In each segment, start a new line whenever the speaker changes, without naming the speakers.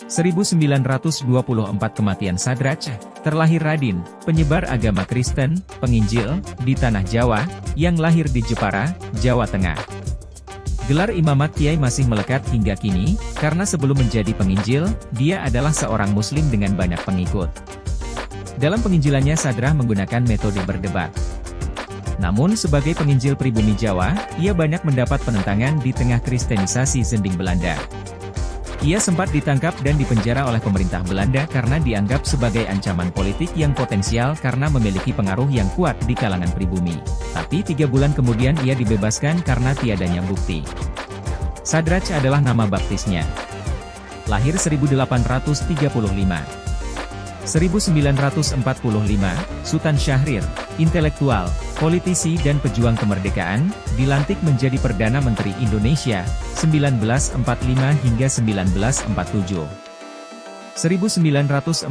1924 kematian Sadraj, terlahir Radin, penyebar agama Kristen, penginjil, di Tanah Jawa, yang lahir di Jepara, Jawa Tengah. Gelar imamat Kiai masih melekat hingga kini, karena sebelum menjadi penginjil, dia adalah seorang muslim dengan banyak pengikut. Dalam penginjilannya Sadrah menggunakan metode berdebat. Namun sebagai penginjil pribumi Jawa, ia banyak mendapat penentangan di tengah kristenisasi Zending Belanda. Ia sempat ditangkap dan dipenjara oleh pemerintah Belanda karena dianggap sebagai ancaman politik yang potensial karena memiliki pengaruh yang kuat di kalangan pribumi. Tapi 3 bulan kemudian ia dibebaskan karena tiadanya bukti. Sadraj adalah nama baptisnya. Lahir 1835. 1945, Sultan Syahrir, intelektual, politisi dan pejuang kemerdekaan, dilantik menjadi Perdana Menteri Indonesia, 1945 hingga 1947. 1946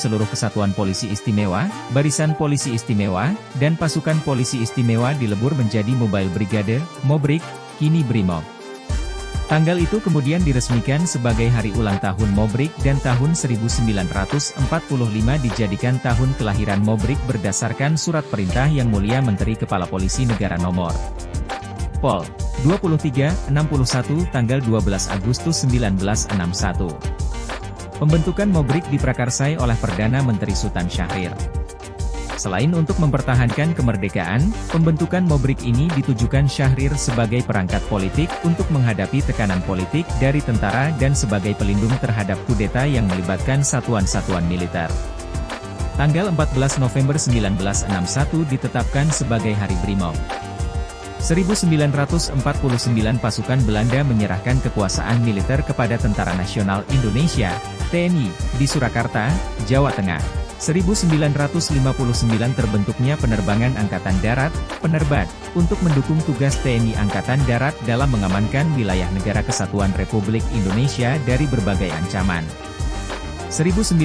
seluruh Kesatuan Polisi Istimewa, Barisan Polisi Istimewa, dan Pasukan Polisi Istimewa dilebur menjadi Mobile Brigade, Mobrik, kini Brimob. Tanggal itu kemudian diresmikan sebagai hari ulang tahun Mobrik dan tahun 1945 dijadikan tahun kelahiran Mobrik berdasarkan surat perintah Yang Mulia Menteri Kepala Polisi Negara Nomor Pol. 2361 tanggal 12 Agustus 1961. Pembentukan Mobrik diprakarsai oleh Perdana Menteri Sultan Syahrir. Selain untuk mempertahankan kemerdekaan, pembentukan Mobrik ini ditujukan Syahrir sebagai perangkat politik untuk menghadapi tekanan politik dari tentara dan sebagai pelindung terhadap kudeta yang melibatkan satuan-satuan militer. Tanggal 14 November 1961 ditetapkan sebagai Hari Brimob. 1949 pasukan Belanda menyerahkan kekuasaan militer kepada Tentara Nasional Indonesia, TNI, di Surakarta, Jawa Tengah. 1959 terbentuknya Penerbangan Angkatan Darat, Penerbat, untuk mendukung tugas TNI Angkatan Darat dalam mengamankan wilayah Negara Kesatuan Republik Indonesia dari berbagai ancaman. 1990,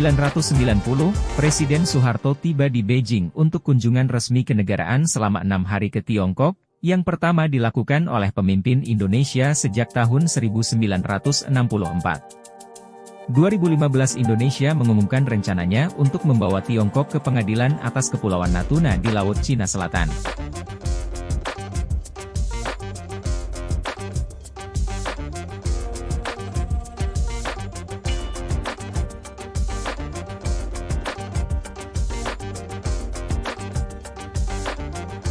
Presiden Soeharto tiba di Beijing untuk kunjungan resmi kenegaraan selama 6 hari ke Tiongkok, yang pertama dilakukan oleh pemimpin Indonesia sejak tahun 1964. 2015 Indonesia mengumumkan rencananya untuk membawa Tiongkok ke pengadilan atas Kepulauan Natuna di Laut Cina Selatan.